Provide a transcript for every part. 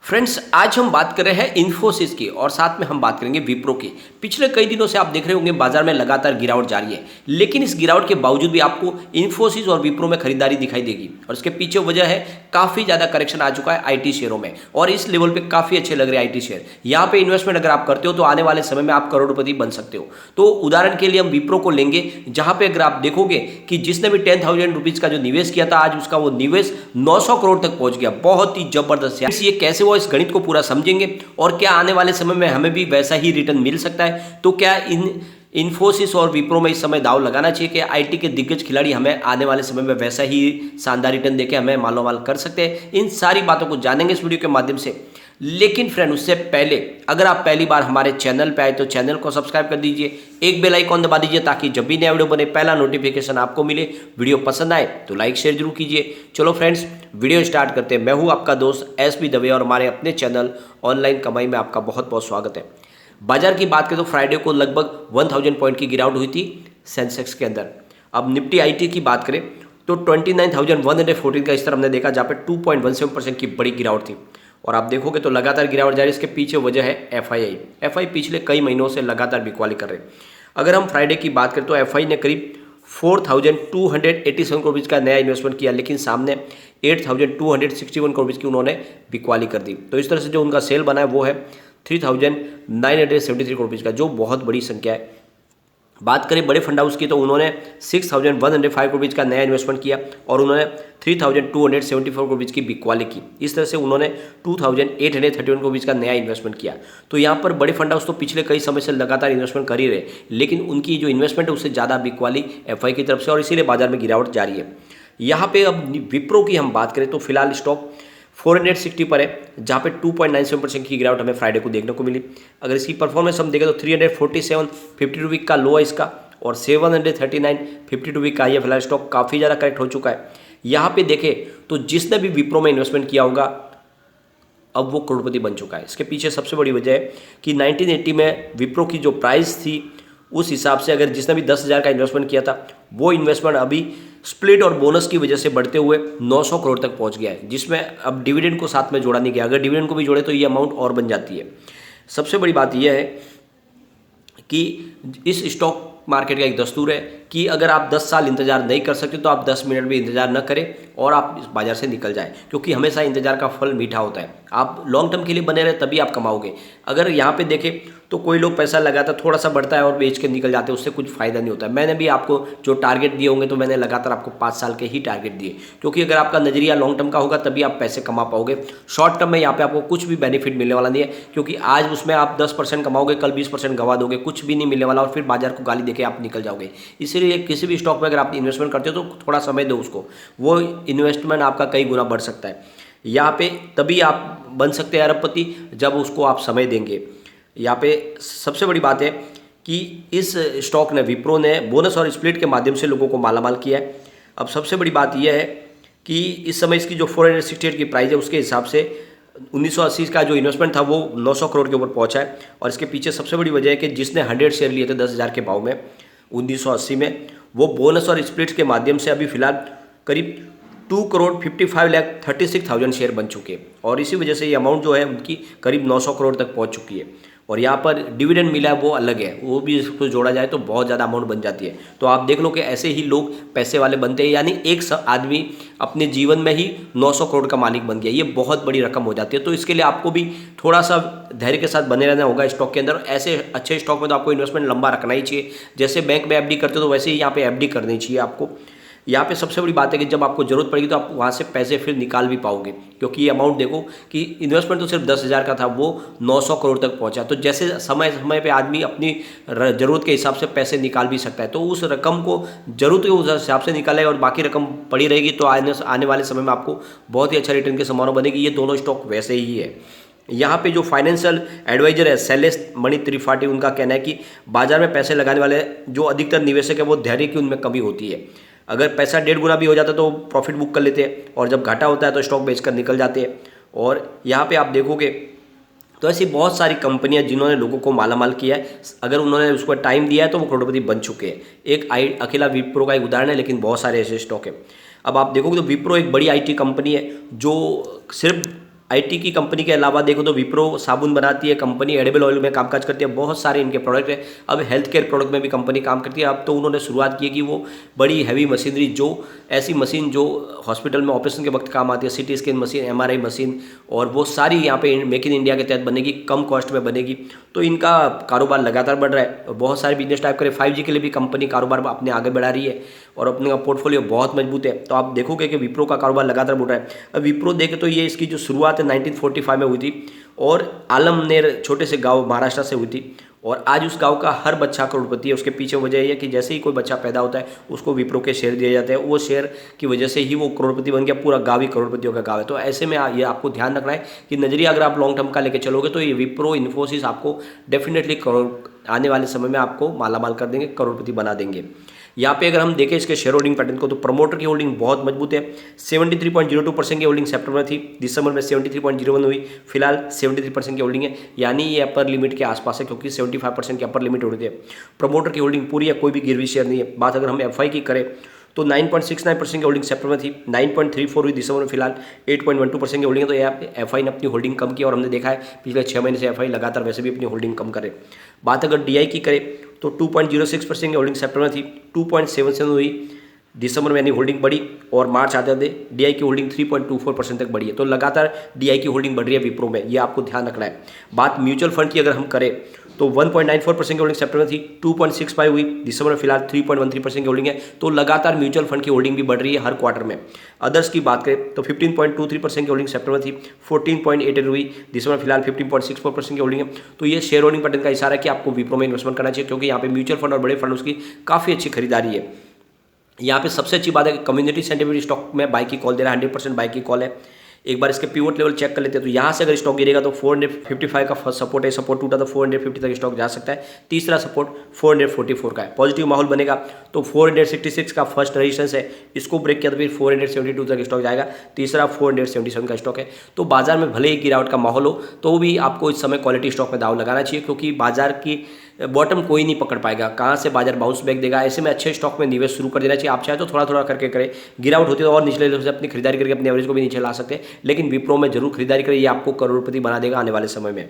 Friends, आज हम बात कर रहे हैं इन्फोसिस की और साथ में हम बात करेंगे विप्रो की। पिछले कई दिनों से आप देख रहे होंगे बाजार में लगातार गिरावट जारी है, लेकिन इस गिरावट के बावजूद भी आपको इन्फोसिस और विप्रो में खरीदारी दिखाई देगी और इसके पीछे वजह है काफ़ी ज़्यादा करेक्शन आ चुका है आईटी शेयरों में और इस लेवल पे काफ़ी अच्छे लग रहे हैं आईटी शेयर। यहाँ पे इन्वेस्टमेंट अगर आप करते हो तो आने वाले समय में आप करोड़पति बन सकते हो। तो उदाहरण के लिए हम विप्रो को लेंगे, जहाँ पे अगर आप देखोगे कि जिसने भी 10,000 रुपीज़ का जो निवेश किया था, आज उसका वो निवेश 900 करोड़ तक पहुंच गया। बहुत ही जबरदस्त है। ये कैसे वो इस गणित को पूरा समझेंगे और क्या आने वाले समय में हमें भी वैसा ही रिटर्न मिल सकता है। तो क्या इन्फोसिस और विप्रो में इस समय दाव लगाना चाहिए कि आईटी के दिग्गज खिलाड़ी हमें आने वाले समय में वैसा ही शानदार रिटर्न देके हमें मालोमाल कर सकते हैं। इन सारी बातों को जानेंगे इस वीडियो के माध्यम से। लेकिन फ्रेंड, उससे पहले अगर आप पहली बार हमारे चैनल पे आए तो चैनल को सब्सक्राइब कर दीजिए, एक बेल आइकॉन दबा दीजिए ताकि जब भी नया वीडियो बने पहला नोटिफिकेशन आपको मिले। वीडियो पसंद आए तो लाइक शेयर जरूर कीजिए। चलो फ्रेंड्स, वीडियो स्टार्ट करते हैं। मैं हूं आपका दोस्त एसबी दवे और हमारे अपने चैनल ऑनलाइन कमाई में आपका बहुत बहुत स्वागत है। बाजार की बात करें तो फ्राइडे को लगभग 1000 पॉइंट की गिरावट हुई थी सेंसेक्स के अंदर। अब निफ्टी आईटी की बात करें तो 29,114 का स्तर हमने देखा, जहाँ पे 2.17% की बड़ी गिरावट थी। और आप देखोगे तो लगातार गिरावट जारी। इसके पीछे वजह है एफआई पिछले कई महीनों से लगातार बिकवाली कर रहे हैं। अगर हम फ्राइडे की बात करें तो एफआई ने करीब 4,287 करोड़ का नया इन्वेस्टमेंट किया, लेकिन सामने 8,261 करोड़ की उन्होंने बिकवाली कर दी। तो इस तरह से जो उनका सेल बना है वो है 3,973 करोड़ का, जो बहुत बड़ी संख्या है। बात करें बड़े फंड हाउस की तो उन्होंने 6,105 करोड़ का नया इन्वेस्टमेंट किया और उन्होंने 3,274 करोड़ की बिकवाली की। इस तरह से उन्होंने 2,831 करोड़ का नया इन्वेस्टमेंट किया। तो यहाँ पर बड़े फंड हाउस तो पिछले कई समय से लगातार इन्वेस्टमेंट कर ही रहे, लेकिन उनकी जो इन्वेस्टमेंट है उससे ज़्यादा बिकवाली एफआई की तरफ से, और इसीलिए बाजार में गिरावट जारी है। यहाँ पे अब विप्रो की हम बात करें तो फिलहाल स्टॉक 460 पर है, जहाँ पे 2.97% की गिरावट हमें फ्राइडे को देखने को मिली। अगर इसकी परफॉर्मेंस हम देखें तो 347 52 वीक का लो है इसका और 739 52 वीक का है। फिलहाल स्टॉक काफ़ी ज़्यादा करेक्ट हो चुका है। यहाँ पे देखें तो जिसने भी विप्रो में इन्वेस्टमेंट किया होगा अब वो करोड़पति बन चुका है। इसके पीछे सबसे बड़ी वजह है कि 1980 में विप्रो की जो प्राइस थी उस हिसाब से अगर जिसने भी 10,000 का इन्वेस्टमेंट किया था वो इन्वेस्टमेंट अभी स्प्लिट और बोनस की वजह से बढ़ते हुए 900 करोड़ तक पहुंच गया है, जिसमें अब डिविडेंड को साथ में जोड़ा नहीं गया। अगर डिविडेंड को भी जोड़े तो ये अमाउंट और बन जाती है। सबसे बड़ी बात यह है कि इस स्टॉक मार्केट का एक दस्तूर है कि अगर आप 10 साल इंतजार नहीं कर सकते तो आप 10 मिनट भी इंतजार न करें और आप इस बाजार से निकल जाएं, क्योंकि हमेशा इंतजार का फल मीठा होता है। आप लॉन्ग टर्म के लिए बने रहे तभी आप कमाओगे। अगर यहाँ पे देखें तो कोई लोग पैसा लगाता थोड़ा सा बढ़ता है और बेच के निकल जाते हैं, उससे कुछ फायदा नहीं होता। मैंने भी आपको जो टारगेट दिए होंगे तो मैंने लगातार आपको 5 साल के ही टारगेट दिए, क्योंकि अगर आपका नजरिया लॉन्ग टर्म का होगा तभी आप पैसे कमा पाओगे। शॉर्ट टर्म में यहाँ पे आपको कुछ भी बेनिफिट मिलने वाला नहीं है, क्योंकि आज उसमें आप 10% कमाओगे, कल 20% गवा दोगे, कुछ भी नहीं मिलने वाला और फिर बाजार को गाली देके आप निकल जाओगे। इसीलिए किसी भी स्टॉक में अगर आप इन्वेस्टमेंट करते हो तो थोड़ा समय दो उसको, वो इन्वेस्टमेंट आपका कई गुना बढ़ सकता है। यहाँ पे तभी आप बन सकते हैं अरबपति जब उसको आप समय देंगे। यहाँ पे सबसे बड़ी बात है कि इस स्टॉक ने, विप्रो ने बोनस और स्प्लिट के माध्यम से लोगों को मालामाल किया है। अब सबसे बड़ी बात यह है कि इस समय इसकी जो 468 की प्राइस है उसके हिसाब से 1980 का जो इन्वेस्टमेंट था वो 900 करोड़ के ऊपर पहुंचा है। और इसके पीछे सबसे बड़ी वजह है कि जिसने 100 शेयर लिए थे 10,000 के भाव में 1980 में, वो बोनस और स्प्लिट के माध्यम से अभी फिलहाल करीब 2,55,36,000 शेयर बन चुके हैं और इसी वजह से ये अमाउंट जो है उनकी करीब 900 करोड़ तक पहुंच चुकी है। और यहाँ पर डिविडेंड मिला है वो अलग है, वो भी इसको जोड़ा जाए तो बहुत ज़्यादा अमाउंट बन जाती है। तो आप देख लो कि ऐसे ही लोग पैसे वाले बनते हैं, यानी एक आदमी अपने जीवन में ही 900 करोड़ का मालिक बन गया। ये बहुत बड़ी रकम हो जाती है। तो इसके लिए आपको भी थोड़ा सा धैर्य के साथ बने रहना होगा स्टॉक के अंदर। ऐसे अच्छे स्टॉक में तो आपको इन्वेस्टमेंट लंबा रखना ही चाहिए। जैसे बैंक में एफडी करते हो तो वैसे ही यहाँ पे एफडी करनी चाहिए आपको। यहाँ पे सबसे बड़ी बात है कि जब आपको जरूरत पड़ेगी तो आप वहाँ से पैसे फिर निकाल भी पाओगे, क्योंकि ये अमाउंट देखो कि इन्वेस्टमेंट तो सिर्फ 10,000 का था, वो 900 करोड़ तक पहुँचा। तो जैसे समय समय पे आदमी अपनी ज़रूरत के हिसाब से पैसे निकाल भी सकता है, तो उस रकम को जरूरत के उस हिसाब से निकाले और बाकी रकम पड़ी रहेगी तो आने वाले समय में आपको बहुत ही अच्छा रिटर्न की संभावना बनेगी। ये दोनों स्टॉक वैसे ही है। यहाँ पे जो फाइनेंशियल एडवाइजर है सेलेस्ट मणि त्रिपाठी, उनका कहना है कि बाजार में पैसे लगाने वाले जो अधिकतर निवेशक है वो धैर्य की उनमें कमी होती है। अगर पैसा 1.5 गुना भी हो जाता तो प्रॉफिट बुक कर लेते हैं और जब घाटा होता है तो स्टॉक बेचकर निकल जाते हैं। और यहाँ पे आप देखोगे तो ऐसी बहुत सारी कंपनियां जिन्होंने लोगों को मालामाल किया है, अगर उन्होंने उसको टाइम दिया है तो वो करोड़पति बन चुके हैं। एक अकेला विप्रो का एक उदाहरण है, लेकिन बहुत सारे ऐसे स्टॉक है। अब आप देखोगे तो विप्रो एक बड़ी आईटी कंपनी है जो सिर्फ आईटी की कंपनी के अलावा देखो तो विप्रो साबुन बनाती है कंपनी, एडिबल ऑयल में कामकाज करती है, बहुत सारे इनके प्रोडक्ट है। अब हेल्थ केयर प्रोडक्ट में भी कंपनी काम करती है। अब तो उन्होंने शुरुआत की है कि वो बड़ी हैवी मशीनरी, जो ऐसी मशीन जो हॉस्पिटल में ऑपरेशन के वक्त काम आती है, CT scan machine, MRI machine, और वो सारी यहाँ पे मेक इन इंडिया के तहत बनेगी, कम कॉस्ट में बनेगी। तो इनका कारोबार लगातार बढ़ रहा है और बहुत सारे बिजनेस टाइप करें। 5G के लिए भी कंपनी कारोबार अपने आगे बढ़ा रही है और अपने पोर्टफोलियो बहुत मजबूत है। तो आप देखोगे कि विप्रो का कारोबार लगातार बढ़ रहा है। अब विप्रो देखे तो ये इसकी जो शुरुआत है 1945 में हुई थी और आलमनेर छोटे से गांव महाराष्ट्र से हुई थी, और आज उस गांव का हर बच्चा करोड़पति है। उसके पीछे वजह यह है कि जैसे ही कोई बच्चा पैदा होता है उसको विप्रो के शेयर दिए जाते हैं, वो शेयर की वजह से ही वो करोड़पति बन गया, पूरा गाँव ही करोड़पतियों का गाँव है। तो ऐसे में ये आपको ध्यान रखना है कि नजरिया अगर आप लॉन्ग टर्म का लेके चलोगे तो ये विप्रो, इन्फोसिस आपको डेफिनेटली आने वाले समय में आपको मालामाल कर देंगे, करोड़पति बना देंगे। यहाँ पे अगर हम देखें इसके शेयर होल्डिंग पैटर्न को तो प्रमोटर की होल्डिंग बहुत मजबूत है। 73.02% की होल्डिंग सितंबर में थी, दिसंबर में 73.01 हुई, फिलहाल 73% की होल्डिंग है, यानी ये अपर लिमिट के आसपास है क्योंकि 75% की अपर लिमिट हो रही है। प्रमोटर की होल्डिंग पूरी है, कोई भी गिरवी शेयर नहीं है। बात अगर हम एफआई की करें तो 9.69% की होल्डिंग सितंबर में थी, 9.34 हुई दिसंबर में, फिलहाल 8.12% की होल्डिंग है। तो यहाँ पे एफआई ने अपनी होल्डिंग कम की और हमने देखा है पिछले 6 महीने से एफआई लगातार वैसे भी अपनी होल्डिंग कम करे। बात अगर डीआई की करें तो 2.06% की होल्डिंग सितंबर में थी, 2.77 हुई दिसंबर में, यानी होल्डिंग बढ़ी, और मार्च आते आते डीआई की होल्डिंग 3.24% तक बढ़ी है। तो लगातार डीआई की होल्डिंग बढ़ रही है विप्रो में, ये आपको ध्यान रखना है। बात म्यूचुअल फंड की अगर हम करें तो 1.94% की होल्डिंग सितंबर में थी, 2.65 हुई दिसंबर में, फिलहाल 3.13% की होल्डिंग है। तो लगातार म्यूचुअल फंड की होल्डिंग भी बढ़ रही है हर क्वार्टर में। अदर्स की बात करें तो 15.23% की होल्डिंग सितंबर में थी, 14.88 हुई दिसंबर, फिलहाल 15.64% की होल्डिंग है। तो ये शेयर होल्डिंग पैटर्न का इशारा है कि आपको विप्रो में इन्वेस्टमेंट करना चाहिए क्योंकि यहाँ पे म्यूचुअल फंड और बड़े फंड उसकी काफ़ी अच्छी खरीदारी है। यहाँ पे सबसे अच्छी बात है कि कम्युनिटी सेंटिमेंट स्टॉक में बाई की कॉल दे रहा है, 100% बाई की कॉल है। एक बार इसके पिवट लेवल चेक कर लेते हैं तो यहाँ से अगर स्टॉक गिरेगा तो 455 का फर्स्ट सपोर्ट है, सपोर्ट टूटा तो 450 तक स्टॉक जा सकता है। तीसरा सपोर्ट 444 का है। पॉजिटिव माहौल बनेगा तो 466 का फर्स्ट रेजिस्टेंस है, इसको ब्रेक किया तो फिर 472 तक स्टॉक जाएगा। तीसरा 477 का स्टॉक है। तो बाजार में भले ही गिरावट का माहौल हो तो भी आपको इस समय क्वालिटी स्टॉक में दाव लगाना चाहिए क्योंकि बाजार की बॉटम कोई नहीं पकड़ पाएगा, कहाँ से बाजार बाउंस बैक देगा। ऐसे में अच्छे स्टॉक में निवेश शुरू कर देना चाहिए। आप चाहे तो थोड़ा थोड़ा करके करें, गिरावट होती है तो और निचले लेवल से अपनी खरीदारी करके अपने एवरेज को भी नीचे ला सकते हैं, लेकिन विप्रो में जरूर खरीदारी करें, ये आपको करोड़पति बना देगा आने वाले समय में।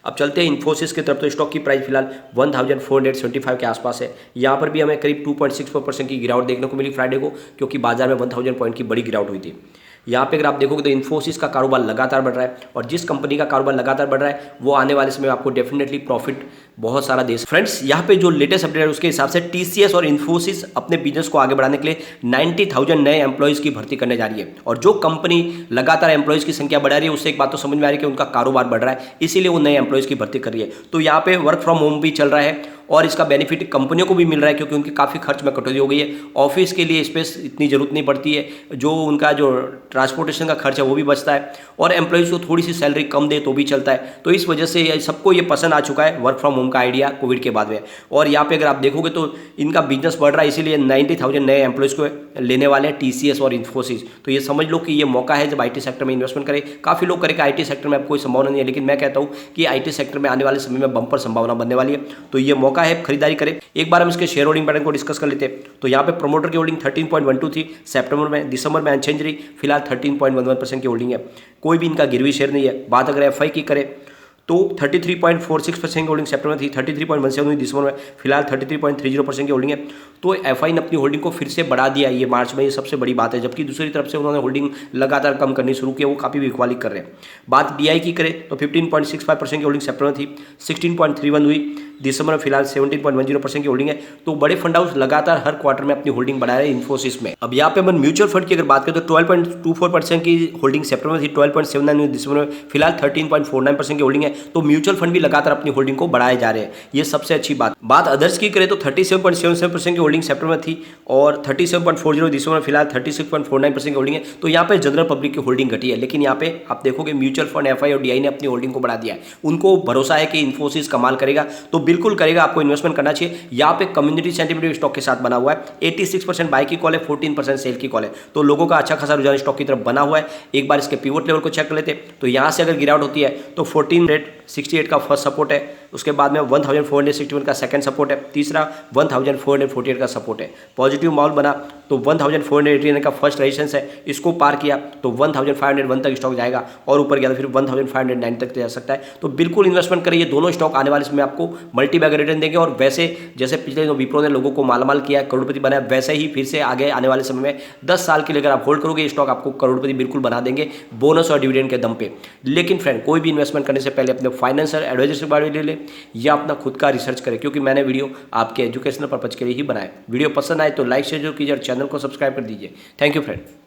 अब चलते हैं इन्फोसिस की तरफ। तो स्टॉक की प्राइस फिलहाल 1475 के आसपास है। यहाँ पर भी हमें करीब 2.64% की गिरावट देखने को मिली फ्राइडे को क्योंकि बाजार में 1000 पॉइंट की बड़ी गिरावट हुई थी। यहाँ पे अगर आप देखोगे तो इन्फोसिस का कारोबार लगातार बढ़ रहा है और जिस कंपनी का कारोबार लगातार बढ़ रहा है वो आने वाले समय में आपको डेफिनेटली प्रॉफिट बहुत सारा दे। फ्रेंड्स, यहाँ पे जो लेटेस्ट अपडेट है उसके हिसाब से टीसीएस और इन्फोसिस अपने बिजनेस को आगे बढ़ाने के लिए 90,000 नए एम्प्लॉयज़ की भर्ती करने जा रही है। और जो कंपनी लगातार एम्प्लॉयज़ की संख्या बढ़ा रही है उससे एक बात तो समझ में आ रही है कि उनका कारोबार बढ़ रहा है, इसीलिए वो नए एम्प्लॉयज़ की भर्ती कर रही है। तो यहाँ पे वर्क फ्रॉम होम भी चल रहा है और इसका बेनिफिट कंपनियों को भी मिल रहा है क्योंकि उनके काफ़ी खर्च में कटौती हो गई है। ऑफिस के लिए स्पेस इतनी जरूरत नहीं पड़ती है, जो उनका जो ट्रांसपोर्टेशन का खर्च है वो भी बचता है और एम्प्लॉयज़ को थोड़ी सी सैलरी कम दे तो भी चलता है। तो इस वजह से सबको ये पसंद आ चुका है वर्क फ्रॉम होम का आइडिया कोविड के बाद में। और यहाँ पे अगर आप देखोगे तो इनका बिजनेस बढ़ रहा है, इसीलिए 90,000 नए एम्प्लॉयज़ को लेने वाले हैं टीसीएस और इन्फोसिस। तो ये समझ लो कि ये मौका है जब आईटी सेक्टर में इन्वेस्टमेंट करें। काफ़ी लोग करेंगे आईटी सेक्टर में, अब कोई संभावना नहीं है, लेकिन मैं कहता हूँ कि आईटी सेक्टर में आने वाले समय में बम्पर संभावना बनने वाली है। तो ये मौका है, खरीदारी करें। एक बार हम इसके शेयर होल्डिंग पैटर्न को डिस्कस कर लेते हैं। तो यहाँ पे प्रमोटर की होल्डिंग 13.12 थी सितंबर में, दिसंबर में अनचेंज रही, फिलहाल 13.11% की होल्डिंग है। कोई भी इनका गिरवी शेयर नहीं है। बात अगर एफआई की करें तो 33.46% की होल्डिंग सितंबर में थी, 33.17 हुई दिसंबर में, फिलहाल 33.30% की होल्डिंग है। तो एफआई ने अपनी होल्डिंग को फिर से बढ़ा दिया ये मार्च में, ये सबसे बड़ी बात है। जबकि दूसरी तरफ से उन्होंने होल्डिंग लगातार कम करनी शुरू की, वो काफ़ी बिकवाली कर रहे हैं। बात डीआई की करें तो 15.65% की होल्डिंग सितंबर में थी, 16.31 हुई दिसंबर में, फिलहाल 17.10% की होल्डिंग है। तो बड़े फंड हाउस लगातार हर क्वार्टर में अपनी होल्डिंग बढ़ा रहे हैं इन्फोसिस में। अब यहाँ पे अपन म्यूचुअल फंड की अगर बात करें तो 12.24% की होल्डिंग सितंबर में थी, 12.79 हुई दिसंबर में, फिलहाल 13.49% की होल्डिंग है। तो म्यूचुअल फंड भी लगातार अपनी होल्डिंग को बढ़ाए जा रहे हैं, ये सबसे अच्छी बात अदर्स की करें तो 37.77% की होल्डिंग सितंबर में थी और 37.40 दिसंबर में, फिलहाल 36.49% की होल्डिंग है। तो यहाँ पे जनरल पब्लिक की होल्डिंग घटी है, लेकिन यहाँ पे आप देखोगे म्यूचुअल फंड, एफआई और डीआई ने अपनी होल्डिंग को बढ़ा दिया है। उनको भरोसा है कि इन्फोसिस कमाल करेगा तो बिल्कुल करेगा, आपको इन्वेस्टमेंट करना चाहिए। यहाँ पे कम्युनिटी सेंटिमेंट स्टॉक के साथ बना हुआ है, 86% बाई की कॉल है, 14% सेल की कॉल है। तो लोगों का अच्छा खासा रुझान स्टॉक की तरफ बना हुआ है। एक बार इसके पिवट लेवल को चेक कर लेते हैं तो यहाँ से अगर गिरावट होती है तो 14 1468 का फर्स्ट सपोर्ट है, उसके बाद में 1461 का सेकंड सपोर्ट है, तीसरा 1448 का सपोर्ट है। पॉजिटिव माहौल बना तो 1489 का फर्स्ट रेजिस्टेंस है, इसको पार किया तो 1501 तक स्टॉक जाएगा और ऊपर गया तो फिर 1509 तक जा सकता है। तो बिल्कुल इन्वेस्टमेंट करिए, दोनों स्टॉक आने वाले समय आपको मल्टी बैग रिटर्न देंगे। और वैसे जैसे पिछले दिनों विप्रो ने लोगों को मालामाल किया, करोड़पति बनाया, वैसे ही फिर से आगे आने वाले समय में 10 साल के लिए अगर आप होल्ड करोगे ये स्टॉक आपको करोड़पति बिल्कुल बना देंगे बोनस और डिविडेंड के दम पे। लेकिन फ्रेंड कोई भी इन्वेस्टमेंट करने से पहले अपने फाइनेंशियल एडवाइजर से बारे ले ले या अपना खुद का रिसर्च करें, क्योंकि मैंने वीडियो आपके एजुकेशनल पर्पज के लिए ही बनाया। वीडियो पसंद आए तो लाइक शेयर जरूर कीजिए और चैनल को सब्सक्राइब कर दीजिए। Thank you friend.